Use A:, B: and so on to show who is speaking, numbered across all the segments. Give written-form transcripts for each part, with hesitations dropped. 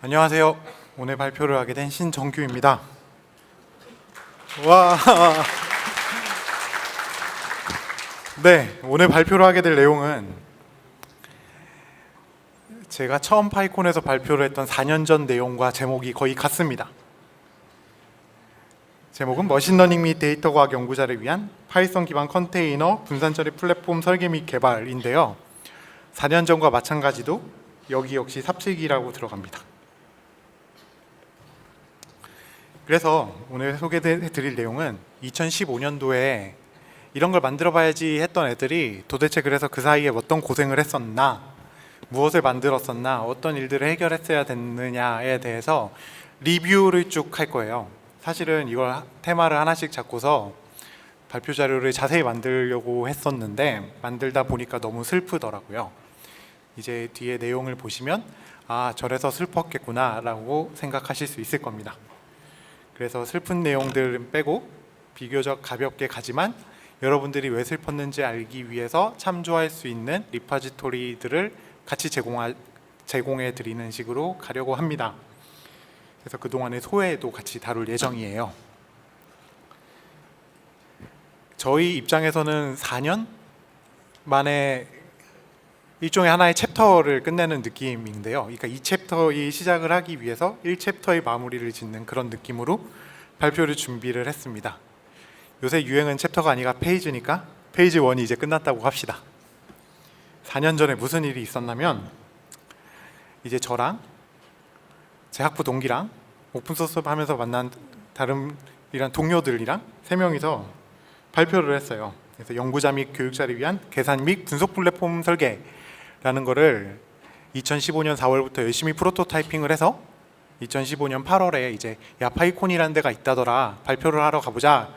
A: 안녕하세요. 오늘 발표를 하게 된 신정규입니다. 와. 네, 오늘 발표를 하게 될 내용은 제가 처음 파이콘에서 발표를 했던 4년 전 내용과 제목이 거의 같습니다. 제목은 머신러닝 및 데이터 과학 연구자를 위한 파이썬 기반 컨테이너 분산 처리 플랫폼 설계 및 개발인데요. 4년 전과 마찬가지로 여기 역시 삽질기라고 들어갑니다. 그래서 오늘 소개해드릴 내용은 2015년도에 이런 걸 만들어봐야지 했던 애들이 도대체 그래서 그 사이에 어떤 고생을 했었나, 무엇을 만들었었나, 어떤 일들을 해결했어야 됐느냐에 대해서 리뷰를 쭉 할 거예요. 사실은 이걸 테마를 하나씩 잡고서 발표 자료를 자세히 만들려고 했었는데 만들다 보니까 너무 슬프더라고요. 이제 뒤에 내용을 보시면 아, 저래서 슬펐겠구나 라고 생각하실 수 있을 겁니다. 그래서 슬픈 내용들은 빼고 비교적 가볍게 가지만 여러분들이 왜 슬펐는지 알기 위해서 참조할 수 있는 리파지토리들을 같이 제공해 드리는 식으로 가려고 합니다. 그래서 그동안의 소회도 같이 다룰 예정이에요. 저희 입장에서는 4년 만에 일종의 하나의 챕터를 끝내는 느낌인데요. 그러니까 이 챕터의 시작을 하기 위해서 1챕터의 마무리를 짓는 그런 느낌으로 발표를 준비를 했습니다. 요새 유행은 챕터가 아니라 페이지니까 페이지 1이 이제 끝났다고 합시다. 4년 전에 무슨 일이 있었냐면 이제 저랑 제 학부 동기랑 오픈소스 하면서 만난 다른 동료들이랑 3명이서 발표를 했어요. 그래서 연구자 및 교육자를 위한 계산 및 분석 플랫폼 설계라는 거를 2015년 4월부터 열심히 프로토타이핑을 해서 2015년 8월에 이제 야 파이콘이라는 데가 있다더라, 발표를 하러 가보자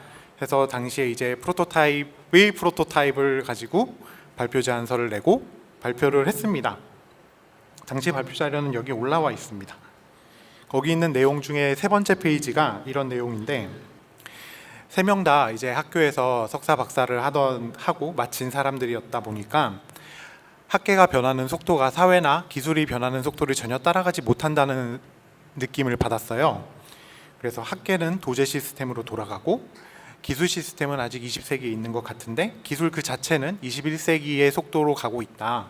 A: 해서 당시에 이제 프로토타입을 가지고 발표 제안서를 내고 발표를 했습니다. 당시 발표 자료는 여기 올라와 있습니다. 거기 있는 내용 중에 3번째 페이지가 이런 내용인데 3명 다 이제 학교에서 석사 박사를 하고 마친 사람들이었다 보니까 학계가 변하는 속도가 사회나 기술이 변하는 속도를 전혀 따라가지 못한다는 느낌을 받았어요. 그래서 학계는 도제 시스템으로 돌아가고 기술 시스템은 아직 20세기에 있는 것 같은데 기술 그 자체는 21세기의 속도로 가고 있다.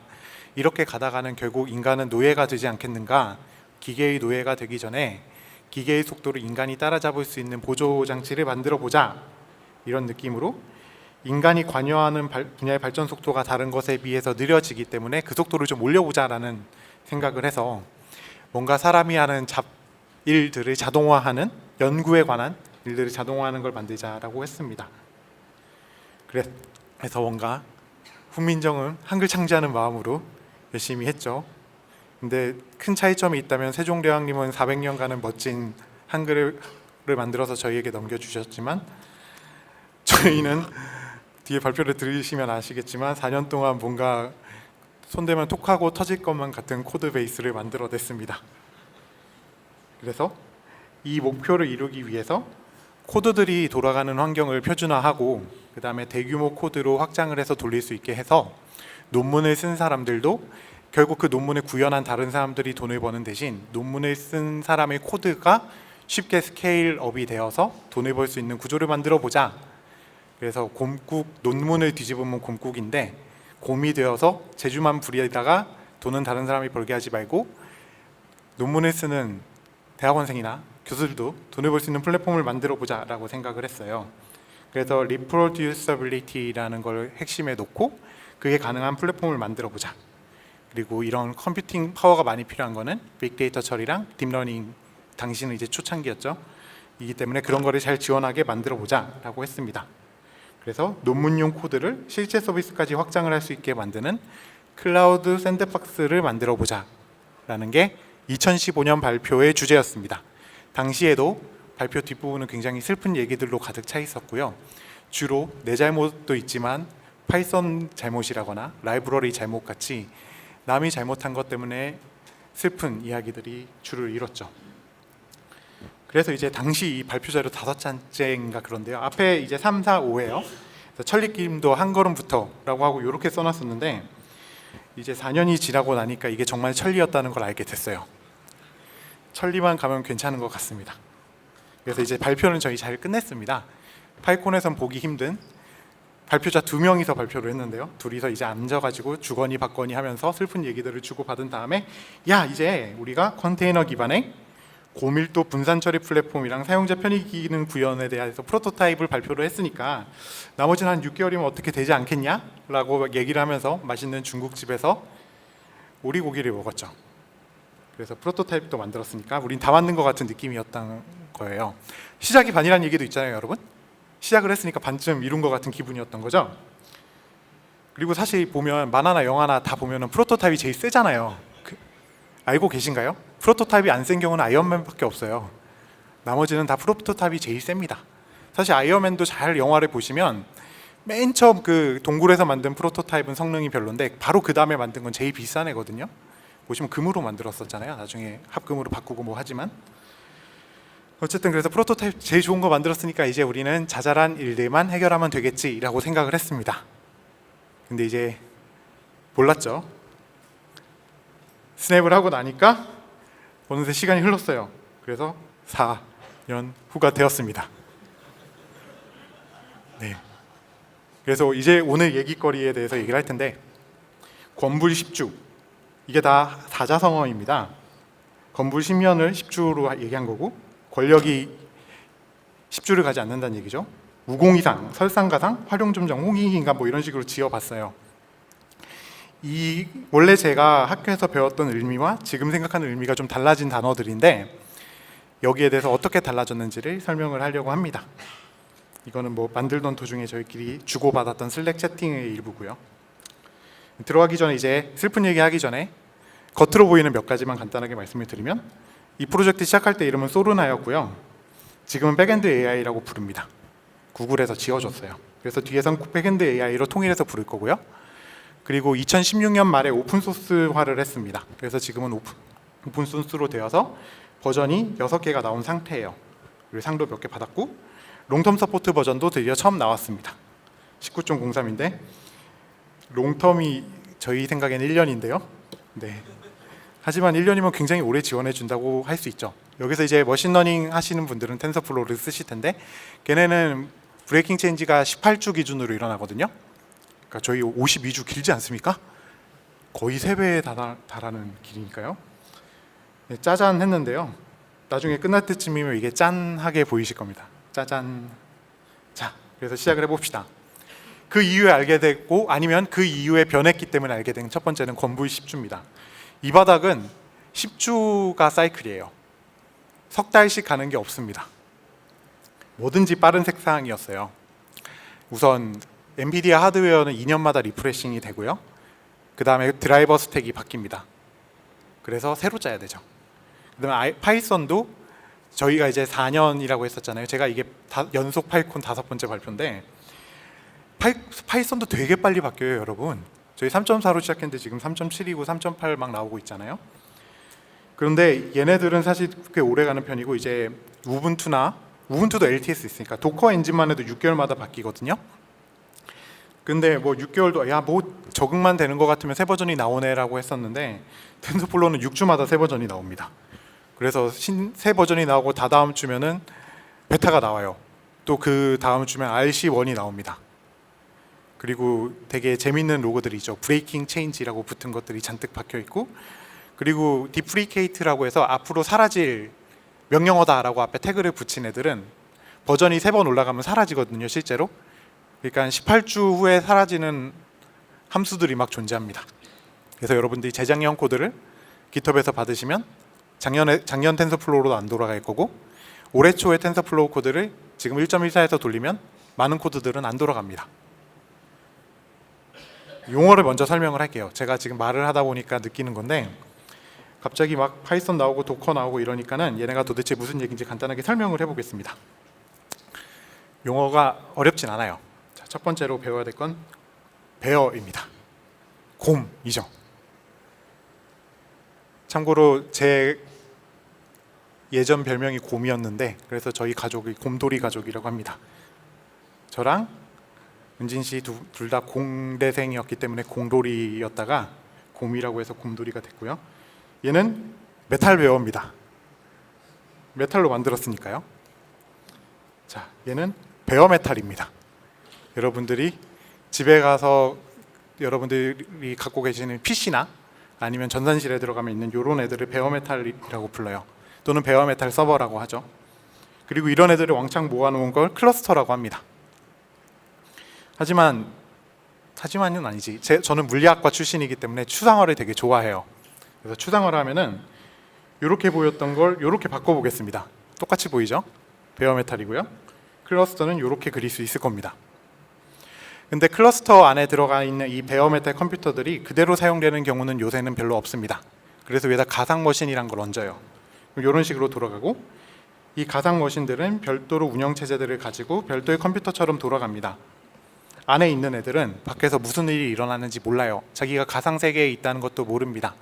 A: 이렇게 가다가는 결국 인간은 노예가 되지 않겠는가? 기계의 노예가 되기 전에 기계의 속도를 인간이 따라잡을 수 있는 보조 장치를 만들어 보자. 이런 느낌으로 인간이 관여하는 분야의 발전 속도가 다른 것에 비해서 느려지기 때문에 그 속도를 좀 올려보자라는 생각을 해서 뭔가 사람이 하는 일들을 자동화하는, 연구에 관한 일들을 자동화하는 걸 만들자라고 했습니다. 그래서 뭔가 훈민정음 한글 창제하는 마음으로 열심히 했죠. 근데 큰 차이점이 있다면 세종대왕님은 400년간은 멋진 한글을 만들어서 저희에게 넘겨주셨지만 저희는 뒤에 발표를 들으시면 아시겠지만 4년 동안 뭔가 손대면 톡하고 터질 것만 같은 코드 베이스를 만들어냈습니다. 그래서 이 목표를 이루기 위해서 코드들이 돌아가는 환경을 표준화하고 그 다음에 대규모 코드로 확장을 해서 돌릴 수 있게 해서 논문을 쓴 사람들도 결국 그 논문을 구현한 다른 사람들이 돈을 버는 대신 논문을 쓴 사람의 코드가 쉽게 스케일업이 되어서 돈을 벌 수 있는 구조를 만들어 보자. 그래서 논문을 뒤집으면 곰국인데 곰이 되어서 재주만 부리다가 돈은 다른 사람이 벌게 하지 말고 논문을 쓰는 대학원생이나 교수들도 돈을 벌 수 있는 플랫폼을 만들어 보자라고 생각을 했어요. 그래서 리프로듀서빌리티라는 걸 핵심에 놓고 그게 가능한 플랫폼을 만들어 보자. 그리고 이런 컴퓨팅 파워가 많이 필요한 거는 빅데이터 처리랑 딥러닝, 당시는 이제 초창기였죠. 이기 때문에 그런 거를 잘 지원하게 만들어 보자라고 했습니다. 그래서 논문용 코드를 실제 서비스까지 확장을 할 수 있게 만드는 클라우드 샌드박스를 만들어 보자라는 게 2015년 발표의 주제였습니다. 당시에도 발표 뒷부분은 굉장히 슬픈 얘기들로 가득 차 있었고요. 주로 내 잘못도 있지만 파이썬 잘못이라거나 라이브러리 잘못 같이 남이 잘못한 것 때문에 슬픈 이야기들이 주를 이뤘죠. 그래서 이제 당시 이 발표 자료 5장째인가 그런데요. 앞에 이제 3, 4, 5예요. 천리김도 한 걸음부터라고 하고 이렇게 써놨었는데 이제 4년이 지나고 나니까 이게 정말 천리였다는 걸 알게 됐어요. 천리만 가면 괜찮은 것 같습니다. 그래서 이제 발표는 저희 잘 끝냈습니다. 파이콘에선 보기 힘든 발표자 2명이서 발표를 했는데요. 둘이서 이제 앉아가지고 주거니 받거니 하면서 슬픈 얘기들을 주고받은 다음에 야, 이제 우리가 컨테이너 기반의 고밀도 분산 처리 플랫폼이랑 사용자 편의 기능 구현에 대해서 프로토타입을 발표를 했으니까 나머지는 한 6개월이면 어떻게 되지 않겠냐? 라고 얘기를 하면서 맛있는 중국집에서 오리고기를 먹었죠. 그래서 프로토타입도 만들었으니까 우린 다 만든 것 같은 느낌이었던 거예요. 시작이 반이라는 얘기도 있잖아요, 여러분. 시작을 했으니까 반쯤 이룬 것 같은 기분이었던 거죠. 그리고 사실 보면 만화나 영화나 다 보면은 프로토타입이 제일 세잖아요. 알고 계신가요? 프로토타입이 안 센 경우는 아이언맨밖에 없어요. 나머지는 다 프로토타입이 제일 셉니다. 사실 아이언맨도 잘 영화를 보시면 맨 처음 그 동굴에서 만든 프로토타입은 성능이 별론데 바로 그 다음에 만든 건 제일 비싼 애거든요. 보시면 금으로 만들었었잖아요. 나중에 합금으로 바꾸고 뭐 하지만 어쨌든 그래서 프로토타입 제일 좋은 거 만들었으니까 이제 우리는 자잘한 일들만 해결하면 되겠지라고 생각을 했습니다. 근데 이제 몰랐죠. 스냅을 하고 나니까 어느새 시간이 흘렀어요. 그래서 4년 후가 되었습니다. 네. 그래서 이제 오늘 얘기거리에 대해서 얘기를 할 텐데 권불 10주 이게 다 사자성어입니다. 권불 10년을 10주로 얘기한 거고 권력이 10주를 가지 않는다는 얘기죠. 우공이상, 설상가상, 활용점정, 홍익인간 뭐 이런 식으로 지어봤어요. 이 원래 제가 학교에서 배웠던 의미와 지금 생각하는 의미가 좀 달라진 단어들인데 여기에 대해서 어떻게 달라졌는지를 설명을 하려고 합니다. 이거는 뭐 만들던 도중에 저희끼리 주고받았던 슬랙 채팅의 일부고요. 들어가기 전에 이제 슬픈 얘기 하기 전에 겉으로 보이는 몇 가지만 간단하게 말씀을 드리면 이 프로젝트 시작할 때 이름은 소르나였고요. 지금은 백엔드 AI라고 부릅니다. 구글에서 지어줬어요. 그래서 뒤에선 백엔드 AI로 통일해서 부를 거고요. 그리고 2016년 말에 오픈소스화를 했습니다. 그래서 지금은 오픈소스로 되어서 버전이 6개가 나온 상태예요. 그리고 상도 몇 개 받았고 롱텀 서포트 버전도 드디어 처음 나왔습니다. 19.03인데 롱텀이 저희 생각엔 1년인데요. 네. 하지만 1년이면 굉장히 오래 지원해 준다고 할 수 있죠. 여기서 이제 머신러닝 하시는 분들은 텐서플로우를 쓰실 텐데 걔네는 브레이킹 체인지가 18주 기준으로 일어나거든요. 그러니까 저희 52주 길지 않습니까? 거의 3배에 달하는 길이니까요. 네, 짜잔 했는데요. 나중에 끝날 때쯤이면 이게 짠하게 보이실 겁니다. 짜잔. 자, 그래서 시작을 해봅시다. 그 이후에 알게 됐고 아니면 그 이후에 변했기 때문에 알게 된 첫 번째는 권불 10주입니다. 이 바닥은 10주가 사이클이에요. 석 달씩 가는 게 없습니다. 뭐든지 빠른 색상이었어요. 우선 엔비디아 하드웨어는 2년마다 리프레싱이 되고요. 그 다음에 드라이버 스택이 바뀝니다. 그래서 새로 짜야 되죠. 그 다음에 파이썬도 저희가 이제 4년이라고 했었잖아요. 제가 이게 연속 파이콘 5번째 발표인데 파이썬도 되게 빨리 바뀌어요, 여러분. 저희 3.4로 시작했는데 지금 3.7이고 3.8 막 나오고 있잖아요. 그런데 얘네들은 사실 꽤 오래가는 편이고 이제 우분투도 LTS 있으니까 도커 엔진만 해도 6개월마다 바뀌거든요. 근데 뭐 6개월도 야 뭐 적응만 되는 것 같으면 새 버전이 나오네라고 했었는데 텐서플로우는 6주마다 새 버전이 나옵니다. 그래서 새 버전이 나오고 다다음 주면은 베타가 나와요. 또 그 다음 주면 RC1이 나옵니다. 그리고 되게 재밌는 로고들이 있죠. 브레이킹 체인지라고 붙은 것들이 잔뜩 박혀 있고 그리고 디프리케이트라고 해서 앞으로 사라질 명령어다라고 앞에 태그를 붙인 애들은 버전이 3번 올라가면 사라지거든요, 실제로. 그러니까 18주 후에 사라지는 함수들이 막 존재합니다. 그래서 여러분들이 재작년 코드를 깃허브에서 받으시면 작년 텐서플로우로 안 돌아갈 거고 올해 초에 텐서플로우 코드를 지금 1.14에서 돌리면 많은 코드들은 안 돌아갑니다. 용어를 먼저 설명을 할게요. 제가 지금 말을 하다 보니까 느끼는 건데 갑자기 막 파이썬 나오고 도커 나오고 이러니까는 얘네가 도대체 무슨 얘기인지 간단하게 설명을 해보겠습니다. 용어가 어렵진 않아요. 자, 첫 번째로 배워야 될 건 베어입니다. 곰이죠. 참고로 제 예전 별명이 곰이었는데 그래서 저희 가족이 곰돌이 가족이라고 합니다. 저랑 은진 씨 둘 다 공대생이었기 때문에 공돌이였다가 곰이라고 해서 곰돌이가 됐고요. 얘는 메탈 베어입니다. 메탈로 만들었으니까요. 자, 얘는 베어 메탈입니다. 여러분들이 집에 가서 여러분들이 갖고 계시는 PC나 아니면 전산실에 들어가면 있는 이런 애들을 베어 메탈이라고 불러요. 또는 베어 메탈 서버라고 하죠. 그리고 이런 애들을 왕창 모아놓은 걸 클러스터라고 합니다. 하지만은 아니지. 저는 물리학과 출신이기 때문에 추상화를 되게 좋아해요. 그래서 추상화를 하면은 이렇게 보였던 걸 이렇게 바꿔보겠습니다. 똑같이 보이죠? 베어 메탈이고요. 클러스터는 이렇게 그릴 수 있을 겁니다. 근데 클러스터 안에 들어가 있는 이 베어 메탈 컴퓨터들이 그대로 사용되는 경우는 요새는 별로 없습니다. 그래서 위에다 가상 머신이란 걸 얹어요. 이런 식으로 돌아가고, 이 가상 머신들은 별도로 운영 체제들을 가지고 별도의 컴퓨터처럼 돌아갑니다. 안에 있는 애들은 밖에서 무슨 일이 일어나는지 몰라요. 자기가 가상 세계에 있다는 것도 모릅니다.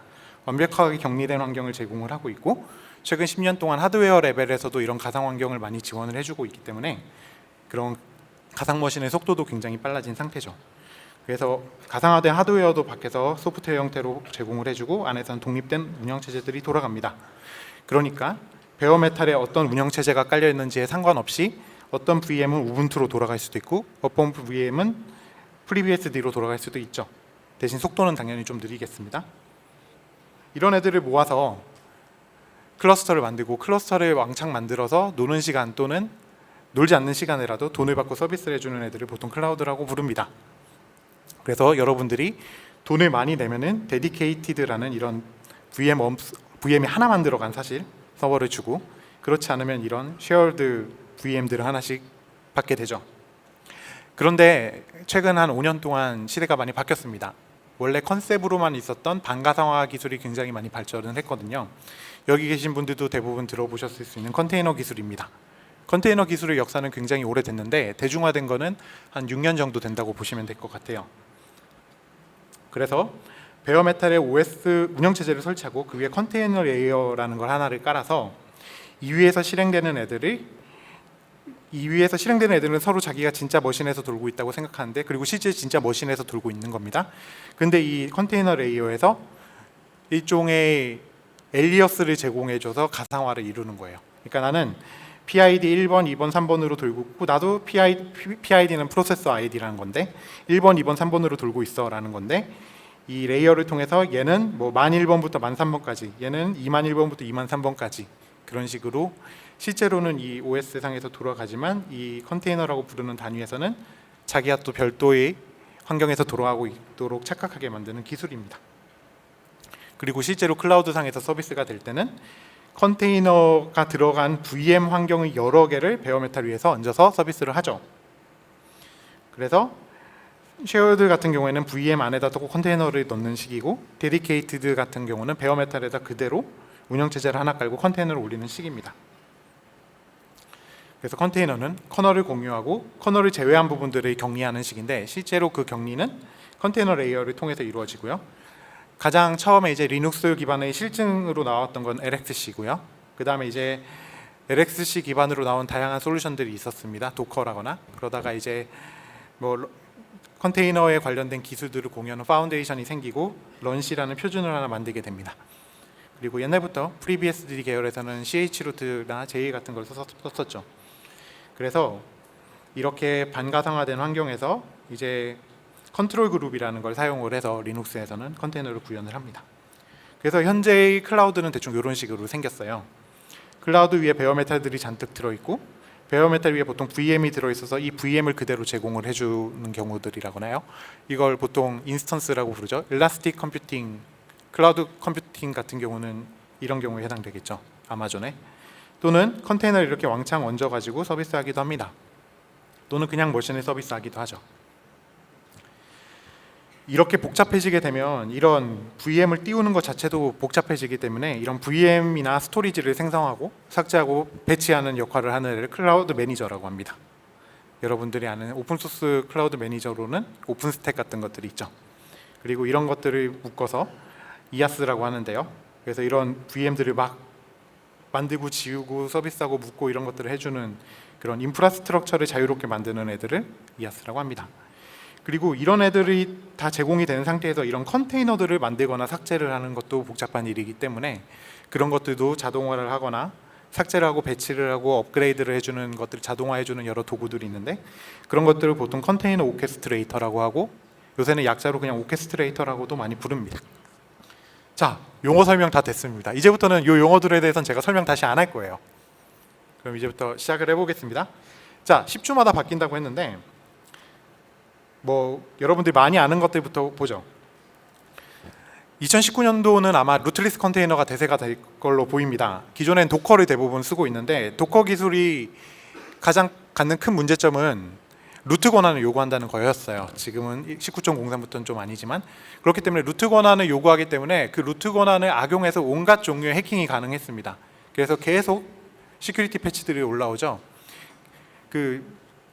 A: 완벽하게 격리된 환경을 제공을 하고 있고, 최근 10년 동안 하드웨어 레벨에서도 이런 가상 환경을 많이 지원을 해주고 있기 때문에 그런 가상 머신의 속도도 굉장히 빨라진 상태죠. 그래서 가상화된 하드웨어도 밖에서 소프트웨어 형태로 제공을 해주고, 안에서는 독립된 운영체제들이 돌아갑니다. 그러니까 베어 메탈에 어떤 운영체제가 깔려 있는지에 상관없이 어떤 VM은 우분투로 돌아갈 수도 있고, 어떤 VM은 FreeBSD로 돌아갈 수도 있죠. 대신 속도는 당연히 좀 느리겠습니다. 이런 애들을 모아서 클러스터를 만들고, 클러스터를 왕창 만들어서 노는 시간 또는 놀지 않는 시간에라도 돈을 받고 서비스를 해주는 애들을 보통 클라우드라고 부릅니다. 그래서 여러분들이 돈을 많이 내면은 데디케이티드라는 이런 VM이 하나만 들어간 사실 서버를 주고, 그렇지 않으면 이런 쉐어드 VM들을 하나씩 받게 되죠. 그런데 최근 한 5년 동안 시대가 많이 바뀌었습니다. 원래 컨셉으로만 있었던 반가상화 기술이 굉장히 많이 발전을 했거든요. 여기 계신 분들도 대부분 들어보셨을 수 있는 컨테이너 기술입니다. 컨테이너 기술의 역사는 굉장히 오래됐는데 대중화된 거는 한 6년 정도 된다고 보시면 될 것 같아요. 그래서 베어 메탈의 OS 운영체제를 설치하고 그 위에 컨테이너 레이어라는 걸 하나를 깔아서 이 위에서 실행되는 애들은 서로 자기가 진짜 머신에서 돌고 있다고 생각하는데, 그리고 실제 진짜 머신에서 돌고 있는 겁니다. 근데 이 컨테이너 레이어에서 일종의 엘리어스를 제공해줘서 가상화를 이루는 거예요. 그러니까 나는 PID 1번, 2번, 3번으로 돌고 있고, 나도 PID는 프로세서 ID라는 건데 1번, 2번, 3번으로 돌고 있어 라는 건데, 이 레이어를 통해서 얘는 뭐 1001번부터 1003번까지, 얘는 20001번부터 23000번까지 그런 식으로 실제로는 이 OS 상에서 돌아가지만 이 컨테이너라고 부르는 단위에서는 자기가 또 별도의 환경에서 돌아가고 있도록 착각하게 만드는 기술입니다. 그리고 실제로 클라우드 상에서 서비스가 될 때는 컨테이너가 들어간 VM 환경의 여러 개를 베어 메탈 위에서 얹어서 서비스를 하죠. 그래서 쉐어드 같은 경우에는 VM 안에다 컨테이너를 넣는 식이고, 데디케이티드 같은 경우는 베어 메탈에다 그대로 운영체제를 하나 깔고 컨테이너를 올리는 식입니다. 그래서 컨테이너는 커널을 공유하고 커널을 제외한 부분들을 격리하는 식인데, 실제로 그 격리는 컨테이너 레이어를 통해서 이루어지고요. 가장 처음에 이제 리눅스 기반의 실증으로 나왔던 건 LXC고요. 그 다음에 이제 LXC 기반으로 나온 다양한 솔루션들이 있었습니다. 도커라거나. 그러다가 이제 뭐 컨테이너에 관련된 기술들을 공유하는 파운데이션이 생기고 런시라는 표준을 하나 만들게 됩니다. 그리고 옛날부터 FreeBSD 계열에서는 CH루트나 JA 같은 걸 썼었죠. 그래서 이렇게 반가상화된 환경에서 이제 컨트롤 그룹이라는 걸 사용을 해서 리눅스에서는 컨테이너를 구현을 합니다. 그래서 현재의 클라우드는 대충 이런 식으로 생겼어요. 클라우드 위에 베어 메탈들이 잔뜩 들어있고, 베어 메탈 위에 보통 VM이 들어있어서 이 VM을 그대로 제공을 해주는 경우들이라거나요. 이걸 보통 인스턴스라고 부르죠. 일라스틱 컴퓨팅, 클라우드 컴퓨팅 같은 경우는 이런 경우에 해당되겠죠. 아마존에. 또는 컨테이너를 이렇게 왕창 얹어가지고 서비스하기도 합니다. 또는 그냥 머신에 서비스하기도 하죠. 이렇게 복잡해지게 되면 이런 VM을 띄우는 것 자체도 복잡해지기 때문에 이런 VM이나 스토리지를 생성하고 삭제하고 배치하는 역할을 하는 애를 클라우드 매니저라고 합니다. 여러분들이 아는 오픈소스 클라우드 매니저로는 오픈스택 같은 것들이 있죠. 그리고 이런 것들을 묶어서 이아스라고 하는데요. 그래서 이런 VM들을 막 만들고 지우고 서비스하고 묶고 이런 것들을 해주는 그런 인프라스트럭처를 자유롭게 만드는 애들을 이아스라고 합니다. 그리고 이런 애들이 다 제공이 되는 상태에서 이런 컨테이너들을 만들거나 삭제를 하는 것도 복잡한 일이기 때문에 그런 것들도 자동화를 하거나 삭제를 하고 배치를 하고 업그레이드를 해주는 것들, 자동화해주는 여러 도구들이 있는데 그런 것들을 보통 컨테이너 오케스트레이터라고 하고 요새는 약자로 그냥 오케스트레이터라고도 많이 부릅니다. 자, 용어 설명 다 됐습니다. 이제부터는 이 용어들에 대해서는 제가 설명 다시 안 할 거예요. 그럼 이제부터 시작을 해보겠습니다. 자, 10주마다 바뀐다고 했는데 뭐 여러분들이 많이 아는 것들부터 보죠. 2019년도는 아마 루틀리스 컨테이너가 대세가 될 걸로 보입니다. 기존엔 도커를 대부분 쓰고 있는데 도커 기술이 가장 갖는 큰 문제점은 루트 권한을 요구한다는 거였어요. 지금은 19.03부터는 좀 아니지만 그렇기 때문에 루트 권한을 요구하기 때문에 그 루트 권한을 악용해서 온갖 종류의 해킹이 가능했습니다. 그래서 계속 시큐리티 패치들이 올라오죠. 그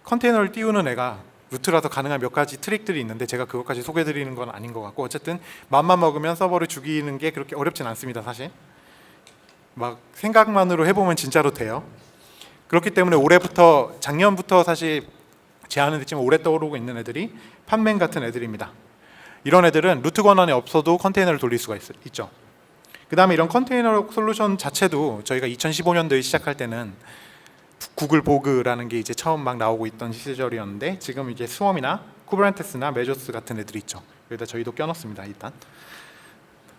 A: 컨테이너를 띄우는 애가 루트라서 가능한 몇 가지 트릭들이 있는데 제가 그것까지 소개해드리는 건 아닌 것 같고 어쨌든 맘만 먹으면 서버를 죽이는 게 그렇게 어렵진 않습니다. 사실 막 생각만으로 해보면 진짜로 돼요. 그렇기 때문에 올해부터 작년부터 사실 제안은 됐지만 올해 떠오르고 있는 애들이 판맨 같은 애들입니다. 이런 애들은 루트 권한이 없어도 컨테이너를 돌릴 수가 있죠. 그 다음에 이런 컨테이너 솔루션 자체도 저희가 2015년도에 시작할 때는 구글 보그라는 게 이제 처음 막 나오고 있던 시절이었는데 지금 이제 스웜이나 쿠버네티스나 메조스 같은 애들이 있죠. 여기다 저희도 껴넣습니다. 일단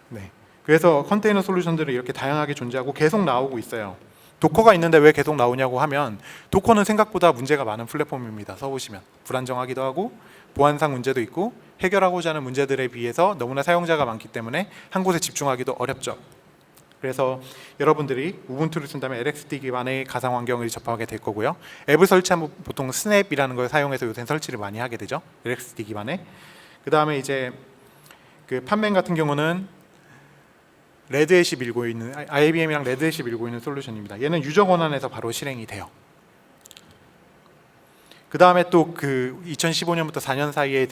A: 네. 그래서 컨테이너 솔루션들이 이렇게 다양하게 존재하고 계속 나오고 있어요. 도커가 있는데 왜 계속 나오냐고 하면 도커는 생각보다 문제가 많은 플랫폼입니다. 써보시면 불안정하기도 하고 보안상 문제도 있고 해결하고자 하는 문제들에 비해서 너무나 사용자가 많기 때문에 한 곳에 집중하기도 어렵죠. 그래서 여러분들이 우분투를 쓴다면 LXD 기반의 가상 환경을 접하게 될 거고요. 앱을 설치하면 보통 스냅이라는 걸 사용해서 요새 설치를 많이 하게 되죠. LXD 기반에. 그 다음에 이제 그 판맨 같은 경우는 레드햇이 밀고 있는 IBM이랑 레드햇이 밀고 있는 솔루션입니다. 얘는 유저 권한에서 바로 실행이 돼요. 그 다음에 또 그 2015년부터 4년 사이에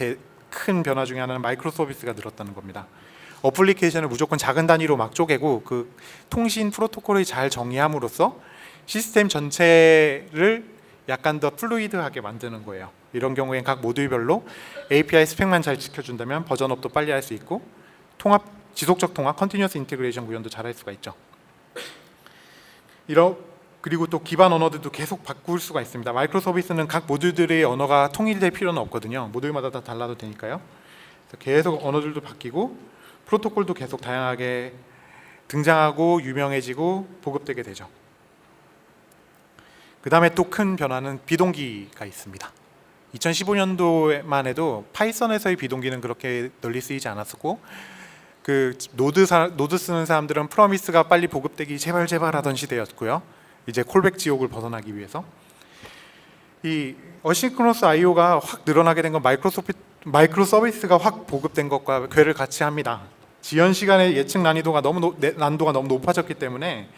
A: 큰 변화 중에 하나는 마이크로 서비스가 늘었다는 겁니다. 어플리케이션을 무조건 작은 단위로 막 쪼개고 그 통신 프로토콜을 잘 정의함으로써 시스템 전체를 약간 더 플루이드하게 만드는 거예요. 이런 경우엔 각 모듈별로 API 스펙만 잘 지켜준다면 버전업도 빨리 할 수 있고 지속적 통합, 컨티뉴어스 인테그레이션 구현도 잘 할 수가 있죠. 그리고 또 기반 언어들도 계속 바꿀 수가 있습니다. 마이크로 서비스는 각 모듈들의 언어가 통일될 필요는 없거든요. 모듈마다 다 달라도 되니까요. 그래서 계속 언어들도 바뀌고 프로토콜도 계속 다양하게 등장하고 유명해지고 보급되게 되죠. 그 다음에 또 큰 변화는 비동기가 있습니다. 2015년도만 해도 파이썬에서의 비동기는 그렇게 널리 쓰이지 않았었고 그 노드 쓰는 사람들은 프로미스가 빨리 보급되기 제발 하던 시대였고요. 이제 콜백 지옥을 벗어나기 위해서 이 어싱크로너스 I/O가 확 늘어나게 된 건 마이크로 서비스가 확 보급된 것과 궤를 같이 합니다. 지연 시간의 예측 난이도가 너무 높아졌기 때문에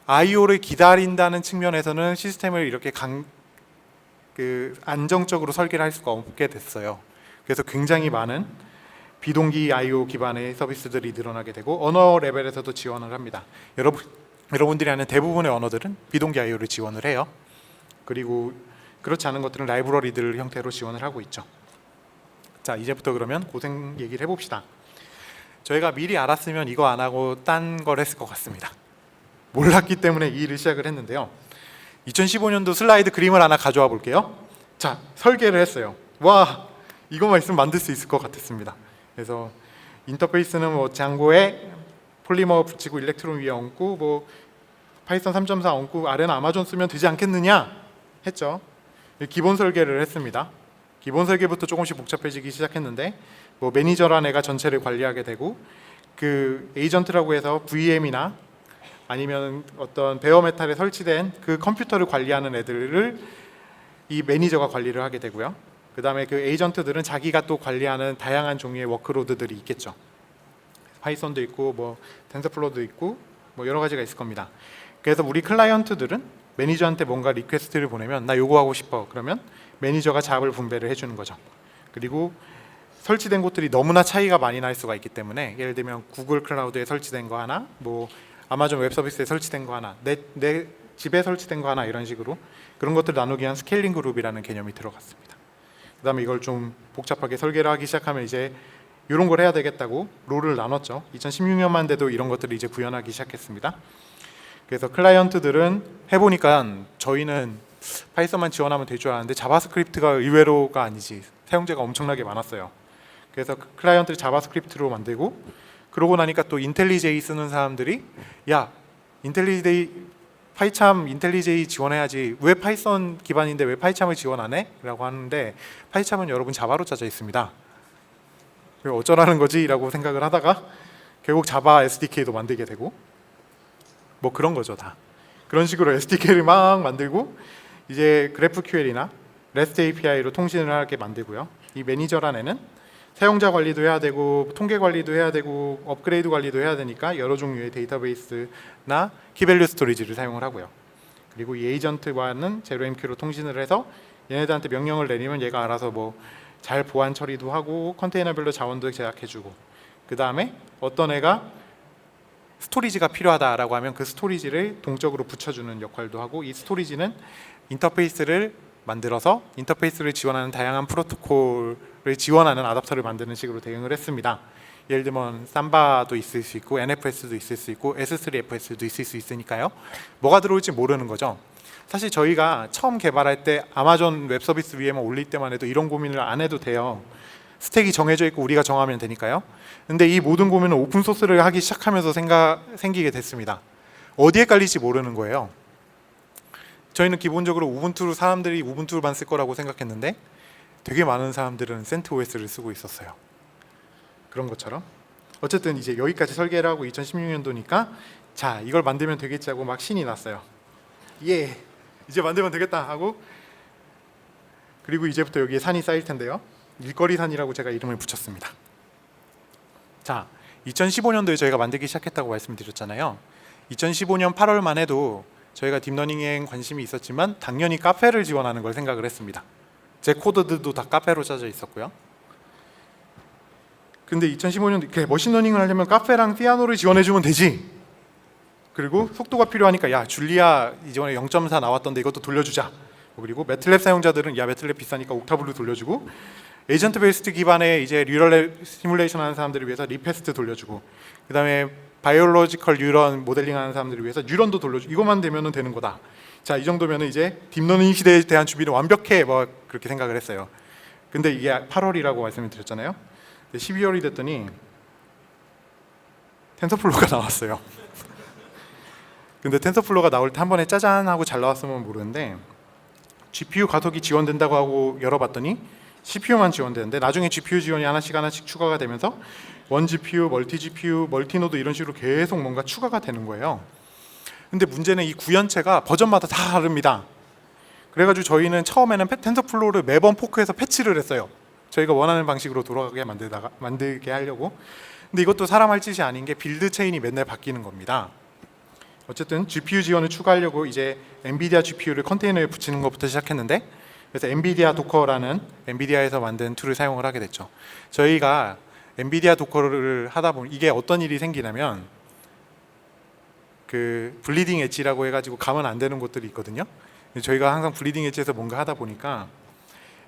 A: I/O를 기다린다는 측면에서는 시스템을 이렇게 안정적으로 설계를 할 수가 없게 됐어요. 그래서 굉장히 많은 비동기 I/O 기반의 서비스들이 늘어나게 되고 언어 레벨에서도 지원을 합니다. 여러분들이 아는 대부분의 언어들은 비동기 I/O를 지원을 해요. 그리고 그렇지 않은 것들은 라이브러리들 형태로 지원을 하고 있죠. 자, 이제부터 그러면 고생 얘기를 해봅시다. 저희가 미리 알았으면 이거 안 하고 딴 걸 했을 것 같습니다. 몰랐기 때문에 이 일을 시작을 했는데요. 2015년도 슬라이드 그림을 하나 가져와 볼게요. 자, 설계를 했어요. 와, 이것만 있으면 만들 수 있을 것 같았습니다. 그래서 인터페이스는 뭐 장고에 폴리머 붙이고 일렉트론 위에 얹고 뭐 파이썬 3.4 얹고 아래는 아마존 쓰면 되지 않겠느냐 했죠. 기본 설계를 했습니다. 기본 설계부터 조금씩 복잡해지기 시작했는데 뭐 매니저란 애가 전체를 관리하게 되고 그 에이전트라고 해서 VM이나 아니면 어떤 베어메탈에 설치된 그 컴퓨터를 관리하는 애들을 이 매니저가 관리를 하게 되고요. 그 다음에 그 에이전트들은 자기가 또 관리하는 다양한 종류의 워크로드들이 있겠죠. 파이썬도 있고 뭐 텐서플로우도 있고 뭐 여러 가지가 있을 겁니다. 그래서 우리 클라이언트들은 매니저한테 뭔가 리퀘스트를 보내면 나 요거 하고 싶어 그러면 매니저가 잡을 분배를 해주는 거죠. 그리고 설치된 곳들이 너무나 차이가 많이 날 수가 있기 때문에 예를 들면 구글 클라우드에 설치된 거 하나 뭐 아마존 웹 서비스에 설치된 거 하나 내 집에 설치된 거 하나 이런 식으로 그런 것들 나누기 위한 스케일링 그룹이라는 개념이 들어갔습니다. 그 다음에 이걸 좀 복잡하게 설계를 하기 시작하면 이제 이런 걸 해야 되겠다고 롤을 나눴죠. 2016년만 돼도 이런 것들을 이제 구현하기 시작했습니다. 그래서 클라이언트들은 해보니까 저희는 파이썬만 지원하면 될 줄 알았는데 자바스크립트가 의외로가 아니지 사용자가 엄청나게 많았어요. 그래서 클라이언트를 자바스크립트로 만들고 그러고 나니까 또 인텔리제이 쓰는 사람들이 야 파이참 인텔리제이 지원해야지 왜 파이썬 기반인데 왜 파이참을 지원 안 해? 라고 하는데 파이참은 여러분 자바로 짜져 있습니다. 어쩌라는 거지? 라고 생각을 하다가 결국 자바 SDK도 만들게 되고 뭐 그런 거죠. 다 그런 식으로 SDK를 막 만들고 이제 GraphQL이나 REST API로 통신을 하게 만들고요. 이 매니저란에는 사용자 관리도 해야 되고 통계 관리도 해야 되고 업그레이드 관리도 해야 되니까 여러 종류의 데이터베이스나 키밸류 스토리지를 사용을 하고요. 그리고 이 에이전트와는 제로MQ로 통신을 해서 얘네들한테 명령을 내리면 얘가 알아서 뭐 잘 보안 처리도 하고 컨테이너별로 자원도 제약해주고 그 다음에 어떤 애가 스토리지가 필요하다라고 하면 그 스토리지를 동적으로 붙여주는 역할도 하고 이 스토리지는 인터페이스를 만들어서 인터페이스를 지원하는 다양한 프로토콜을 지원하는 아답터를 만드는 식으로 대응을 했습니다. 예를 들면 삼바도 있을 수 있고 NFS도 있을 수 있고 S3FS도 있을 수 있으니까요. 뭐가 들어올지 모르는 거죠. 사실 저희가 처음 개발할 때 아마존 웹 서비스 위에만 올릴 때만 해도 이런 고민을 안 해도 돼요. 스택이 정해져 있고 우리가 정하면 되니까요. 근데 이 모든 고민은 오픈소스를 하기 시작하면서 생기게 됐습니다. 어디에 깔릴지 모르는 거예요. 저희는 기본적으로 사람들이 우분투만 쓸 거라고 생각했는데 되게 많은 사람들은 CentOS를 쓰고 있었어요. 그런 것처럼 어쨌든 이제 여기까지 설계를 하고 2016년도니까 자 이걸 만들면 되겠지 하고 막 신이 났어요. 예, 이제 만들면 되겠다 하고 그리고 이제부터 여기에 산이 쌓일 텐데요. 일거리산이라고 제가 이름을 붙였습니다. 자, 2015년도에 저희가 만들기 시작했다고 말씀드렸잖아요. 2015년 8월만 해도 저희가 딥러닝에 관심이 있었지만 당연히 카페를 지원하는 걸 생각을 했습니다. 제 코드들도 다 카페로 짜져 있었고요. 근데 2015년 머신러닝을 하려면 카페랑 피아노를 지원해주면 되지. 그리고 속도가 필요하니까 야 줄리아 이전에 0.4 나왔던데 이것도 돌려주자. 그리고 매틀랩 사용자들은 야 매틀랩 비싸니까 옥타브로 돌려주고 에이전트 베이스드 기반의 이제 뉴럴 시뮬레이션 하는 사람들을 위해서 리패스트 돌려주고 그 다음에 바이올로지컬 뉴런 모델링 하는 사람들을 위해서 뉴런도 돌려주고 이것만 되면 되는 거다. 자, 이 정도면 이제 딥러닝 시대에 대한 준비는 완벽해 뭐 그렇게 생각을 했어요. 근데 이게 8월이라고 말씀을 드렸잖아요. 12월이 됐더니 텐서플로우가 나왔어요. 근데 텐서플로우가 나올 때 한 번에 짜잔 하고 잘 나왔으면 모르는데 GPU 가속이 지원된다고 하고 열어봤더니 CPU만 지원되는데 나중에 GPU 지원이 하나씩 추가가 되면서 원 GPU, 멀티 GPU, 멀티노드 이런 식으로 계속 뭔가 추가가 되는 거예요. 근데 문제는 이 구현체가 버전마다 다 다릅니다. 그래가지고 저희는 처음에는 텐서플로우를 매번 포크해서 패치를 했어요. 저희가 원하는 방식으로 돌아가게 만들게 하려고. 근데 이것도 사람 할 짓이 아닌 게 빌드 체인이 맨날 바뀌는 겁니다. 어쨌든 GPU 지원을 추가하려고 이제 엔비디아 GPU를 컨테이너에 붙이는 것부터 시작했는데 그래서 엔비디아 도커라는 엔비디아에서 만든 툴을 사용을 하게 됐죠. 저희가 엔비디아 도커를 하다 보면 이게 어떤 일이 생기냐면 그 블리딩 엣지라고 해가지고 가면 안 되는 곳들이 있거든요. 저희가 항상 블리딩 엣지에서 뭔가 하다 보니까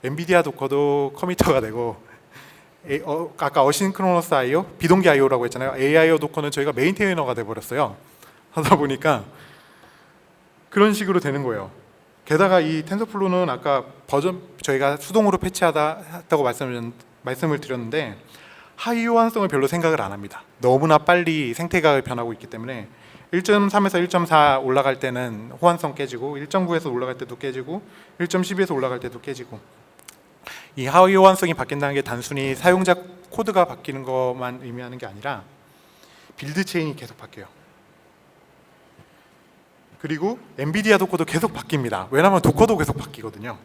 A: 엔비디아 도커도 커미터가 되고 아까 어싱크로너스 IO, 비동기 IO라고 했잖아요. AIO 도커는 저희가 메인테이너가 돼버렸어요. 하다 보니까 그런 식으로 되는 거예요. 게다가 이 텐서플로우는 아까 버전 저희가 수동으로 패치하다고 말씀을 드렸는데 하이 호환성을 별로 생각을 안 합니다. 너무나 빨리 생태계가 변하고 있기 때문에 1.3에서 1.4 올라갈 때는 호환성 깨지고 1.9에서 올라갈 때도 깨지고 1.12에서 올라갈 때도 깨지고 이 하위 호환성이 바뀐다는 게 단순히 사용자 코드가 바뀌는 것만 의미하는 게 아니라 빌드 체인이 계속 바뀌어요. 그리고 엔비디아 도커도 계속 바뀝니다. 왜냐하면 도커도 계속 바뀌거든요.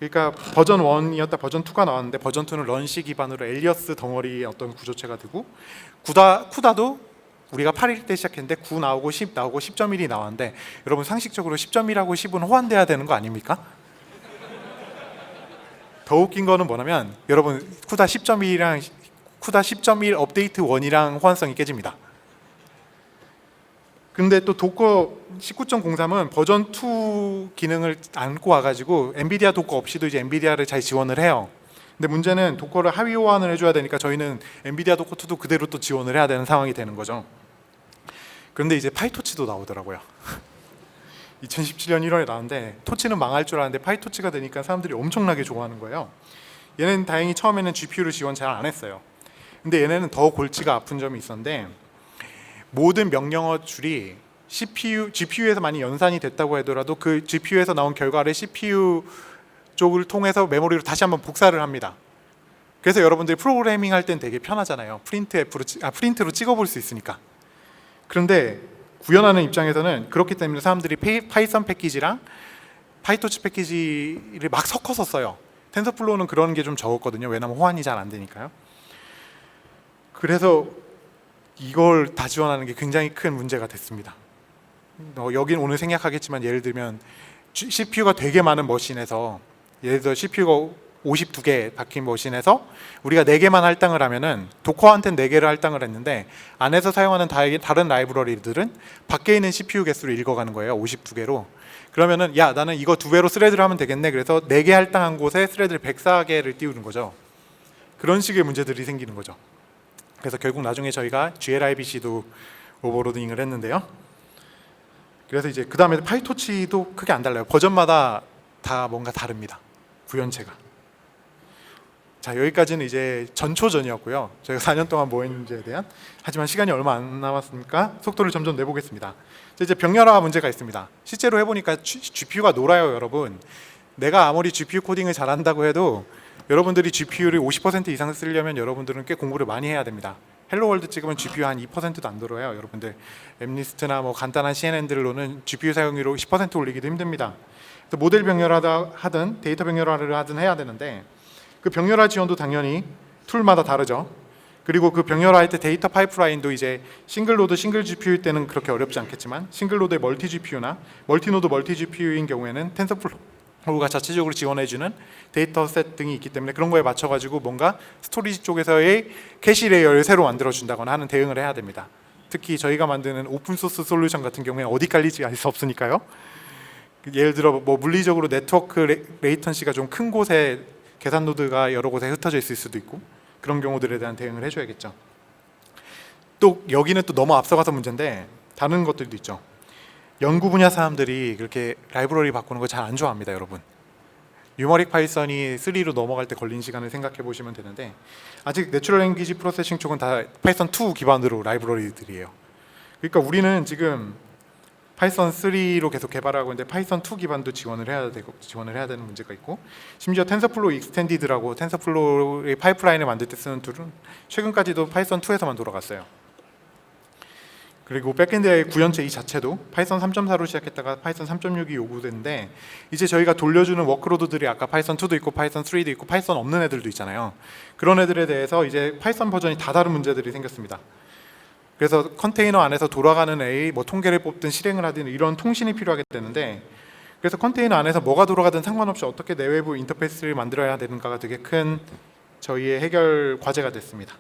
A: 그러니까 버전 1이었다 버전 2가 나왔는데 버전 2는 런시 기반으로 엘리어스 덩어리의 어떤 구조체가 되고 쿠다도 우리가 8일 때 시작했는데 9 나오고 10 나오고 10.1이 나왔는데 여러분 상식적으로 10.1하고 10은 호환돼야 되는 거 아닙니까? 더 웃긴 거는 뭐냐면 여러분 쿠다 10.1이랑 쿠다 10.1 업데이트 1이랑 호환성이 깨집니다. 근데 또 도커 19.03은 버전 2 기능을 안고 와가지고 엔비디아 도커 없이도 이제 엔비디아를 잘 지원을 해요. 근데 문제는 도커를 하위 호환을 해줘야 되니까 저희는 엔비디아 도커 2도 그대로 또 지원을 해야 되는 상황이 되는 거죠. 그런데 이제 파이토치도 나오더라고요. 2017년 1월에 나왔는데 토치는 망할 줄 알았는데 파이토치가 되니까 사람들이 엄청나게 좋아하는 거예요. 얘는 다행히 처음에는 GPU를 지원 잘 안 했어요. 근데 얘네는 더 골치가 아픈 점이 있었는데 모든 명령어 줄이 GPU에서 많이 연산이 됐다고 하더라도 그 GPU에서 나온 결과를 CPU 쪽을 통해서 메모리로 다시 한번 복사를 합니다. 그래서 여러분들이 프로그래밍 할 땐 되게 편하잖아요. 프린트로 찍어볼 수 있으니까. 그런데 구현하는 입장에서는 그렇기 때문에 사람들이 파이썬 패키지랑 파이토치 패키지를 막 섞어서 써요. 텐서플로우는 그런 게 좀 적었거든요. 왜냐하면 호환이 잘 안 되니까요. 그래서 이걸 다 지원하는 게 굉장히 큰 문제가 됐습니다. 여긴 오늘 생략하겠지만 예를 들면 CPU가 되게 많은 머신에서 예를 들어 CPU가 52개 박힌 머신에서 우리가 4개만 할당을 하면은 도커한테는 4개를 할당을 했는데 안에서 사용하는 다른 라이브러리들은 밖에 있는 CPU 개수를 읽어가는 거예요. 52개로. 그러면은 야 나는 이거 2배로 스레드를 하면 되겠네. 그래서 4개 할당한 곳에 스레드를 104개를 띄우는 거죠. 그런 식의 문제들이 생기는 거죠. 그래서 결국 나중에 저희가 GLIBC도 오버로딩을 했는데요. 그래서 이제 그 다음에 파이토치도 크게 안 달라요. 버전마다 다 뭔가 다릅니다. 구현체가. 자, 여기까지는 이제 전초전이었고요. 저희가 4년 동안 뭐 했는지에 대한. 하지만 시간이 얼마 안 남았으니까 속도를 점점 내보겠습니다. 이제 병렬화 문제가 있습니다. 실제로 해보니까 GPU가 놀아요, 여러분. 내가 아무리 GPU 코딩을 잘한다고 해도 여러분들이 GPU를 50% 이상 쓰려면 여러분들은 꽤 공부를 많이 해야 됩니다. 헬로월드 찍으면 GPU 한 2%도 안 들어요. 여러분들 엠리스트나 뭐 간단한 CNN들로는 GPU 사용률을 10% 올리기도 힘듭니다. 모델 병렬화 하든 데이터 병렬화를 하든 해야 되는데 그 병렬화 지원도 당연히 툴마다 다르죠. 그리고 그 병렬화할 때 데이터 파이프라인도 이제 싱글 노드 싱글 GPU일 때는 그렇게 어렵지 않겠지만 싱글 노드의 멀티 GPU나 멀티 노드 멀티 GPU인 경우에는 텐서플로우가 자체적으로 지원해주는 데이터셋 등이 있기 때문에 그런 거에 맞춰가지고 뭔가 스토리지 쪽에서의 캐시 레이어를 새로 만들어준다거나 하는 대응을 해야 됩니다. 특히 저희가 만드는 오픈소스 솔루션 같은 경우에 어디 깔리지 알 수 없으니까요. 예를 들어 뭐 물리적으로 네트워크 레이턴시가 좀 큰 곳에 계산 노드가 여러 곳에 흩어져 있을 수도 있고 그런 경우들에 대한 대응을 해줘야겠죠. 또 여기는 또 너무 앞서가서 문제인데 다른 것들도 있죠. 연구 분야 사람들이 그렇게 라이브러리 바꾸는 거 잘 안 좋아합니다, 여러분. 뉴머릭 파이썬이 3로 넘어갈 때 걸린 시간을 생각해 보시면 되는데 아직 내추럴 랭귀지 프로세싱 쪽은 다 파이썬 2 기반으로 라이브러리들이에요. 그러니까 우리는 지금 파이썬 3로 계속 개발하고 있는데 파이썬 2 기반도 지원을 해야 되는 문제가 있고 심지어 텐서플로우 익스텐디드라고 텐서플로우의 파이프라인을 만들 때 쓰는 툴은 최근까지도 파이썬 2에서만 돌아갔어요. 그리고 백엔드의 구현체 이 자체도 파이썬 3.4로 시작했다가 파이썬 3.6이 요구되는데 이제 저희가 돌려주는 워크로드들이 아까 파이썬 2도 있고 파이썬 3도 있고 파이썬 없는 애들도 있잖아요. 그런 애들에 대해서 이제 파이썬 버전이 다 다른 문제들이 생겼습니다. 그래서 컨테이너 안에서 돌아가는 애의 뭐 통계를 뽑든 실행을 하든 이런 통신이 필요하게 되는데 그래서 컨테이너 안에서 뭐가 돌아가든 상관없이 어떻게 내외부 인터페이스를 만들어야 되는가가 되게 큰 저희의 해결 과제가 됐습니다.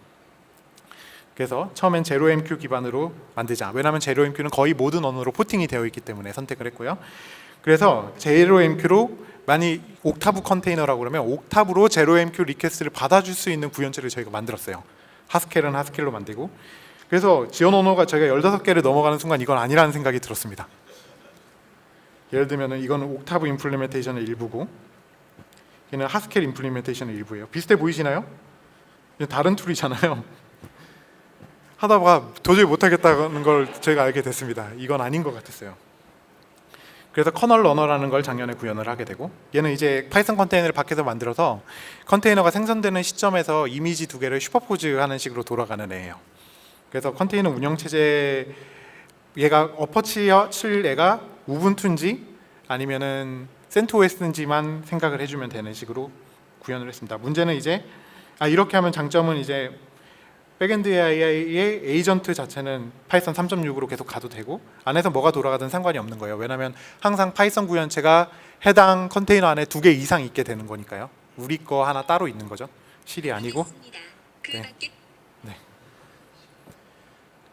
A: 그래서 처음엔 제로MQ 기반으로 만들자. 왜냐하면 제로MQ는 거의 모든 언어로 포팅이 되어 있기 때문에 선택을 했고요. 그래서 제로MQ로 만약 옥타브 컨테이너라고 그러면 옥타브로 제로MQ 리퀘스트를 받아줄 수 있는 구현체를 저희가 만들었어요. 하스켈은 하스켈로 만들고 그래서 지원 언어가 저희가 15개를 넘어가는 순간 이건 아니라는 생각이 들었습니다. 예를 들면 이거는 옥타브 임플리멘테이션의 일부고 얘는 하스켈 임플리멘테이션의 일부예요. 비슷해 보이시나요? 다른 툴이잖아요. 하다가 도저히 못하겠다는 걸 저희가 알게 됐습니다. 이건 아닌 것 같았어요. 그래서 커널 러너라는 걸 작년에 구현을 하게 되고 얘는 이제 파이썬 컨테이너를 밖에서 만들어서 컨테이너가 생성되는 시점에서 이미지 2개를 슈퍼포즈 하는 식으로 돌아가는 애예요. 그래서 컨테이너 운영체제 얘가 어퍼치 칠 애가 우분투인지 아니면은 센토스인지만 생각을 해주면 되는 식으로 구현을 했습니다. 문제는 이제 이렇게 하면 장점은 이제 백엔드 AI의 에이전트 자체는 파이썬 3.6으로 계속 가도 되고 안에서 뭐가 돌아가든 상관이 없는 거예요. 왜냐하면 항상 파이썬 구현체가 해당 컨테이너 안에 2개 이상 있게 되는 거니까요. 우리 거 하나 따로 있는 거죠. 실이 아니고. 네.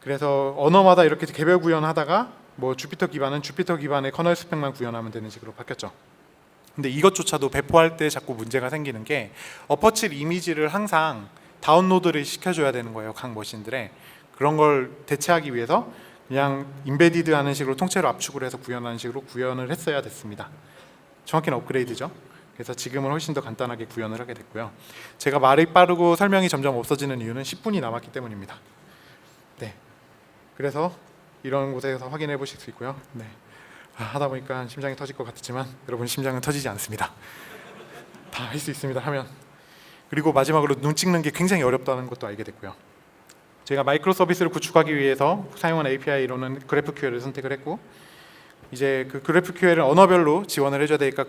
A: 그래서 언어마다 이렇게 개별 구현하다가 뭐 주피터 기반은 주피터 기반의 커널 스펙만 구현하면 되는 식으로 바뀌었죠. 근데 이것조차도 배포할 때 자꾸 문제가 생기는 게 어퍼칠 이미지를 항상 다운로드를 시켜줘야 되는 거예요. 각 머신들에. 그런 걸 대체하기 위해서 그냥 인베디드 하는 식으로 통째로 압축을 해서 구현하는 식으로 구현을 했어야 됐습니다. 정확히는 업그레이드죠. 그래서 지금은 훨씬 더 간단하게 구현을 하게 됐고요. 제가 말이 빠르고 설명이 점점 없어지는 이유는 10분이 남았기 때문입니다. 네, 그래서 이런 곳에서 확인해 보실 수 있고요. 네, 하다 보니까 심장이 터질 것 같았지만 여러분 심장은 터지지 않습니다. 다 할 수 있습니다 하면. 그리고 마지막으로 눈 찍는 게 굉장히 어렵다는 것도 알게 됐고요. 제가 마이크로 서비스를 구축하기 위해서 사용한 API로는 GraphQL을 선택을 했고, 이제 그 GraphQL은 언어별로 지원을 해줘야 되니까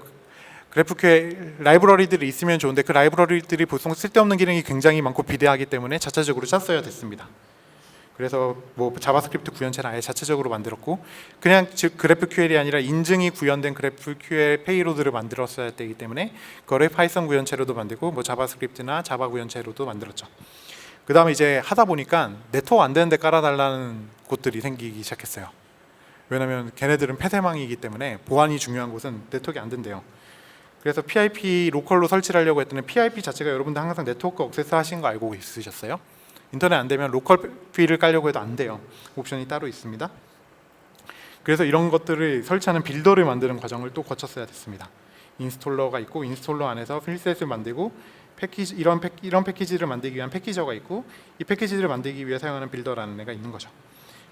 A: GraphQL 라이브러리들이 있으면 좋은데 그 라이브러리들이 보통 쓸데없는 기능이 굉장히 많고 비대하기 때문에 자체적으로 짰어야 됐습니다. 그래서 뭐 자바스크립트 구현체는 아예 자체적으로 만들었고, 그냥 즉 GraphQL이 아니라 인증이 구현된 GraphQL 페이로드를 만들었어야 되기 때문에 그거를 파이썬 구현체로도 만들고 뭐 자바스크립트나 자바 구현체로도 만들었죠. 그 다음에 이제 하다 보니까 네트워크 안 되는데 깔아달라는 곳들이 생기기 시작했어요. 왜냐면 걔네들은 폐쇄망이기 때문에 보안이 중요한 곳은 네트워크가 안 된대요. 그래서 PIP 로컬로 설치를 하려고 했더니 PIP 자체가 여러분들 항상 네트워크 액세스 하신 거 알고 있으셨어요? 인터넷 안 되면 로컬 피를 깔려고 해도 안 돼요. 옵션이 따로 있습니다. 그래서 이런 것들을 설치하는 빌더를 만드는 과정을 또 거쳤어야 됐습니다. 인스톨러가 있고 인스톨러 안에서 필셋을 만들고 패키지, 이런 패키지를 만들기 위한 패키저가 있고 이 패키지를 만들기 위해 사용하는 빌더라는 애가 있는 거죠.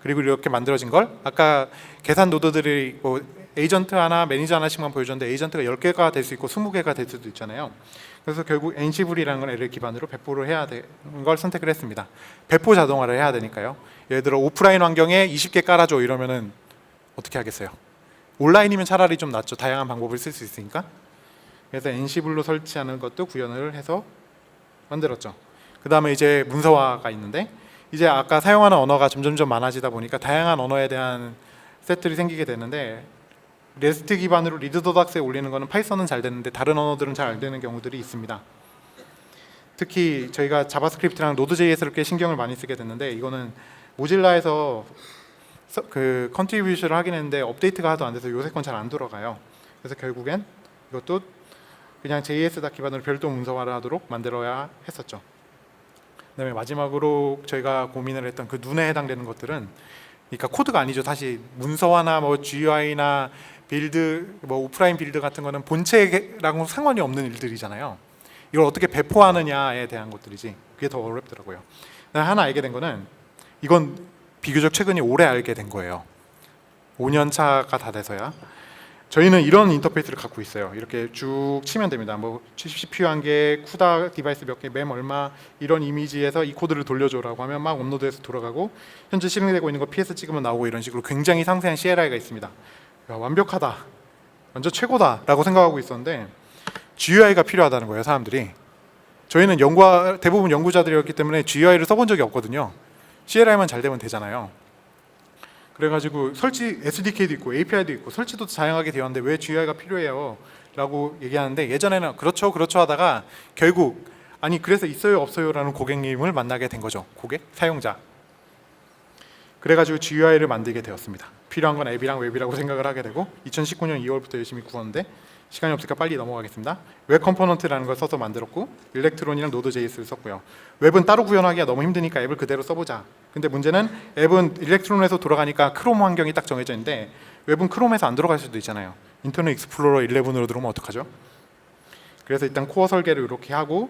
A: 그리고 이렇게 만들어진 걸 아까 계산 노드들이 뭐 에이전트 하나 매니저 하나씩만 보여줬는데 에이전트가 10개가 될 수 있고 20개가 될 수도 있잖아요. 그래서 결국 Ensible이라는 걸 애를 기반으로 배포를 해야 되는 걸 선택을 했습니다. 배포 자동화를 해야 되니까요. 예를 들어 오프라인 환경에 20개 깔아줘 이러면은 어떻게 하겠어요? 온라인이면 차라리 좀 낫죠. 다양한 방법을 쓸 수 있으니까. 그래서 Ensible로 설치하는 것도 구현을 해서 만들었죠. 그 다음에 이제 문서화가 있는데 이제 아까 사용하는 언어가 점점점 많아지다 보니까 다양한 언어에 대한 셋들이 생기게 되는데 레스트 기반으로 리드더닥스에 올리는 거는 파이썬은 잘 되는데 다른 언어들은 잘 안 되는 경우들이 있습니다. 특히 저희가 자바스크립트랑 노드.js를 꽤 신경을 많이 쓰게 됐는데 이거는 모질라에서 그 컨트리뷰션을 하긴 했는데 업데이트가 하도 안 돼서 요새 건 잘 안 돌아가요. 그래서 결국엔 이것도 그냥 JS 기반으로 별도 문서화를 하도록 만들어야 했었죠. 그다음에 마지막으로 저희가 고민을 했던 그 눈에 해당되는 것들은 그러니까 코드가 아니죠. 사실 문서화나 뭐 GUI나 빌드, 뭐 오프라인 빌드 같은 거는 본체랑 상관이 없는 일들이잖아요. 이걸 어떻게 배포하느냐에 대한 것들이지 그게 더 어렵더라고요. 하나 알게 된 거는 이건 비교적 최근에 오래 알게 된 거예요. 5년 차가 다 돼서야. 저희는 이런 인터페이스를 갖고 있어요. 이렇게 쭉 치면 됩니다. 뭐 CPU 한 개, 쿠다 디바이스 몇 개, 램 얼마 이런 이미지에서 이 코드를 돌려줘라고 하면 막 업로드해서 돌아가고 현재 실행되고 있는 거 PS 찍으면 나오고 이런 식으로 굉장히 상세한 CLI가 있습니다. 야, 완벽하다, 완전 최고다 라고 생각하고 있었는데 GUI가 필요하다는 거예요. 사람들이. 저희는 대부분 연구자들이었기 때문에 GUI를 써본 적이 없거든요. CLI만 잘 되면 되잖아요. 그래가지고 설치 SDK도 있고 API도 있고 설치도 다양하게 되었는데 왜 GUI가 필요해요? 라고 얘기하는데 예전에는 그렇죠 하다가 결국 아니 그래서 있어요 없어요 라는 고객님을 만나게 된 거죠. 고객? 사용자. 그래가지고 GUI를 만들게 되었습니다. 필요한 건 앱이랑 웹이라고 생각을 하게 되고 2019년 2월부터 열심히 구웠는데 시간이 없으니까 빨리 넘어가겠습니다. 웹 컴포넌트라는 걸 써서 만들었고 일렉트론이랑 노드.js를 썼고요. 웹은 따로 구현하기가 너무 힘드니까 앱을 그대로 써보자. 근데 문제는 앱은 일렉트론에서 돌아가니까 크롬 환경이 딱 정해져 있는데 웹은 크롬에서 안 들어갈 수도 있잖아요. 인터넷 익스플로러 11으로 들어오면 어떡하죠? 그래서 일단 코어 설계를 이렇게 하고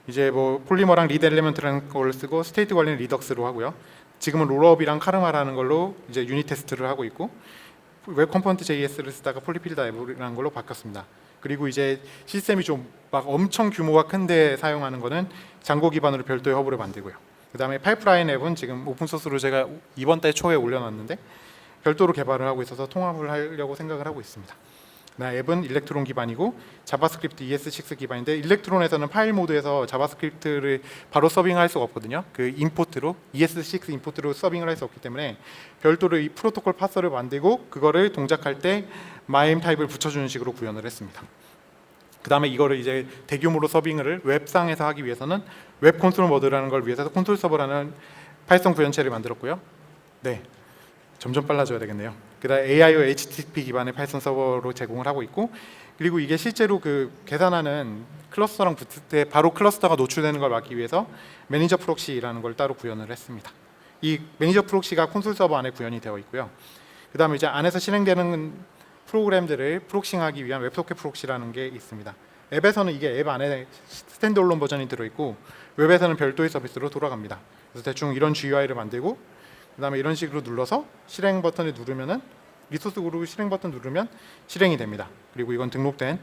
A: 이제 뭐 폴리머랑 리드 엘리먼트라는 걸 쓰고 스테이트 관리는 리덕스로 하고요. 지금은 롤업이랑 카르마라는 걸로 이제 유닛 테스트를 하고 있고 웹 컴포넌트 JS를 쓰다가 폴리필드 앱이라는 걸로 바꿨습니다. 그리고 이제 시스템이 좀 막 엄청 규모가 큰데 사용하는 거는 장고 기반으로 별도의 허브를 만들고요. 그 다음에 파이프라인 앱은 지금 오픈소스로 제가 이번 달 초에 올려놨는데 별도로 개발을 하고 있어서 통합을 하려고 생각을 하고 있습니다. 앱은 일렉트론 기반이고 자바스크립트 ES6 기반인데 일렉트론에서는 파일 모드에서 자바스크립트를 바로 서빙할 수가 없거든요. 그 임포트로 ES6 임포트로 서빙을 할 수 없기 때문에 별도로 이 프로토콜 파서를 만들고 그거를 동작할 때 마임 타입을 붙여주는 식으로 구현을 했습니다. 그 다음에 이거를 이제 대규모로 서빙을 웹상에서 하기 위해서는 웹 콘솔 모드라는 걸 위해서 콘솔 서버라는 파이썬 구현체를 만들었고요. 네, 점점 빨라져야 되겠네요. 그다음 AIO HTTP 기반의 파이썬 서버로 제공을 하고 있고 그리고 이게 실제로 그 계산하는 클러스터랑 붙을 때 바로 클러스터가 노출되는 걸 막기 위해서 매니저 프록시라는 걸 따로 구현을 했습니다. 이 매니저 프록시가 콘솔 서버 안에 구현이 되어 있고요. 그 다음에 이제 안에서 실행되는 프로그램들을 프록싱하기 위한 웹소켓 프록시라는 게 있습니다. 앱에서는 이게 앱 안에 스탠드얼론 버전이 들어있고 웹에서는 별도의 서비스로 돌아갑니다. 그래서 대충 이런 GUI를 만들고 그 다음에 이런 식으로 눌러서 실행 버튼을 누르면은 리소스 그룹 실행 버튼 누르면 실행이 됩니다. 그리고 이건 등록된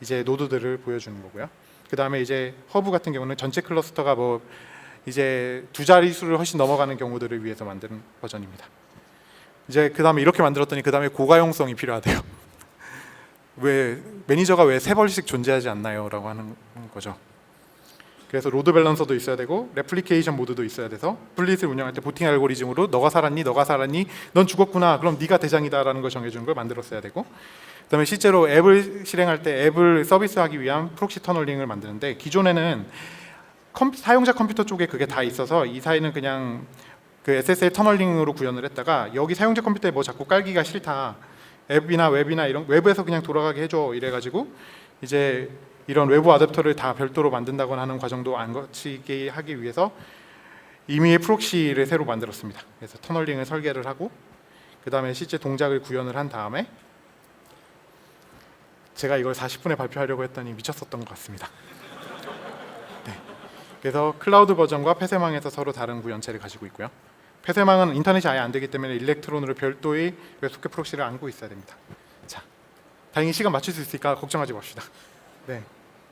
A: 이제 노드들을 보여주는 거고요. 그 다음에 이제 허브 같은 경우는 전체 클러스터가 뭐 이제 두 자릿수를 훨씬 넘어가는 경우들을 위해서 만든 버전입니다. 이제 그 다음에 이렇게 만들었더니 그 다음에 고가용성이 필요하대요. 왜 매니저가 왜 세 벌씩 존재하지 않나요? 라고 하는 거죠. 그래서 로드 밸런서도 있어야 되고 레플리케이션 모드도 있어야 돼서 블릿을 운영할 때 보팅 알고리즘으로 너가 살았니? 넌 죽었구나. 그럼 네가 대장이다 라는 걸 정해주는 걸 만들었어야 되고 그 다음에 실제로 앱을 실행할 때 앱을 서비스하기 위한 프록시 터널링을 만드는데 기존에는 사용자 컴퓨터 쪽에 그게 다 있어서 이 사이는 그냥 그 SSL 터널링으로 구현을 했다가 여기 사용자 컴퓨터에 뭐 자꾸 깔기가 싫다. 앱이나 웹이나 이런 외부에서 그냥 돌아가게 해줘 이래가지고 이제 이런 외부 어댑터를 다 별도로 만든다거나 하는 과정도 안 거치게 하기 위해서 임의의 프록시를 새로 만들었습니다. 그래서 터널링을 설계를 하고 그 다음에 실제 동작을 구현을 한 다음에 제가 이걸 40분에 발표하려고 했더니 미쳤었던 것 같습니다. 네. 그래서 클라우드 버전과 폐쇄망에서 서로 다른 구현체를 가지고 있고요. 폐쇄망은 인터넷이 아예 안 되기 때문에 일렉트론으로 별도의 웹소켓 프록시를 안고 있어야 됩니다. 자, 다행히 시간 맞출 수 있으니까 걱정하지 맙시다. 네.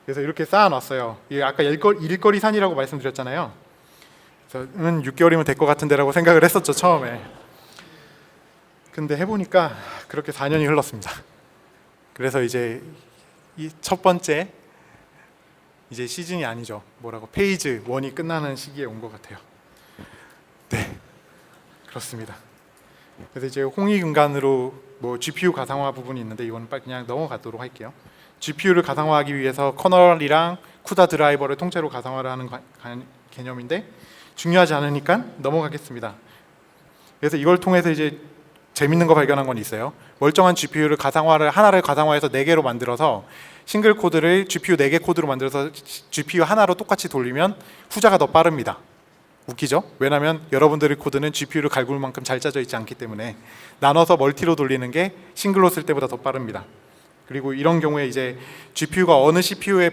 A: 그래서 이렇게 쌓아놨어요. 이게 아까 일거리 산이라고 말씀드렸잖아요. 저는 6개월이면 될 것 같은데라고 생각을 했었죠 처음에. 근데 해보니까 그렇게 4년이 흘렀습니다. 그래서 이제 이 첫 번째 이제 시즌이 아니죠. 뭐라고 페이즈 1이 끝나는 시기에 온 것 같아요. 네, 그렇습니다. 그래서 이제 홍익인간으로 뭐 GPU 가상화 부분이 있는데 이거는 빨리 그냥 넘어가도록 할게요. GPU를 가상화하기 위해서 커널이랑 쿠다 드라이버를 통째로 가상화를 하는 개념인데 중요하지 않으니까 넘어가겠습니다. 그래서 이걸 통해서 이제 재밌는 거 발견한 건 있어요. 멀쩡한 GPU를 하나를 가상화해서 4개로 만들어서 싱글 코드를 GPU 4개 코드로 만들어서 GPU 하나로 똑같이 돌리면 후자가 더 빠릅니다. 웃기죠? 왜냐하면 여러분들의 코드는 GPU를 갈굴 만큼 잘 짜져 있지 않기 때문에 나눠서 멀티로 돌리는 게 싱글로 쓸 때보다 더 빠릅니다. 그리고 이런 경우에 이제 GPU가 어느 CPU의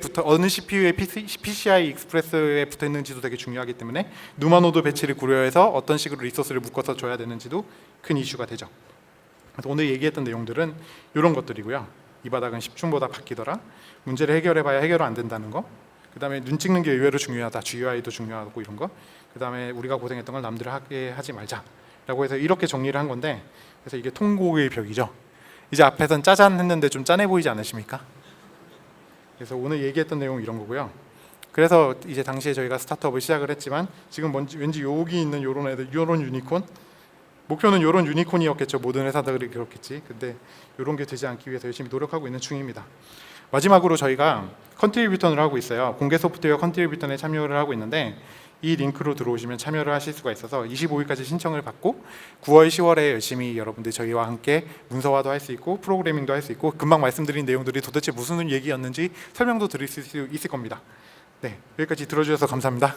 A: PCI 익스프레스에 붙어 있는지도 되게 중요하기 때문에 누마 노드 배치를 고려해서 어떤 식으로 리소스를 묶어서 줘야 되는지도 큰 이슈가 되죠. 그래서 오늘 얘기했던 내용들은 이런 것들이고요. 이 바닥은 10층보다 바뀌더라. 문제를 해결해봐야 해결 안 된다는 거. 그 다음에 눈 찍는 게 의외로 중요하다. GUI도 중요하고 이런 거. 그 다음에 우리가 고생했던 걸 남들 하게 하지 말자라고 해서 이렇게 정리를 한 건데, 그래서 이게 통곡의 벽이죠. 이제 앞에선 짜잔 했는데 좀 짠해 보이지 않으십니까? 그래서 오늘 얘기했던 내용 이런 거고요. 그래서 이제 당시에 저희가 스타트업을 시작을 했지만 지금 왠지 여기 있는 이런 애들, 이런 유니콘, 목표는 이런 유니콘이었겠죠. 모든 회사들이 그렇겠지. 근데 이런 게 되지 않기 위해서 열심히 노력하고 있는 중입니다. 마지막으로 저희가 컨트리뷰턴을 하고 있어요. 공개 소프트웨어 컨트리뷰턴에 참여를 하고 있는데 이 링크로 들어오시면 참여를 하실 수가 있어서 25일까지 신청을 받고 9월, 10월에 열심히 여러분들 저희와 함께 문서화도 할 수 있고 프로그래밍도 할 수 있고 금방 말씀드린 내용들이 도대체 무슨 얘기였는지 설명도 드릴 수 있을 겁니다. 네, 여기까지 들어주셔서 감사합니다.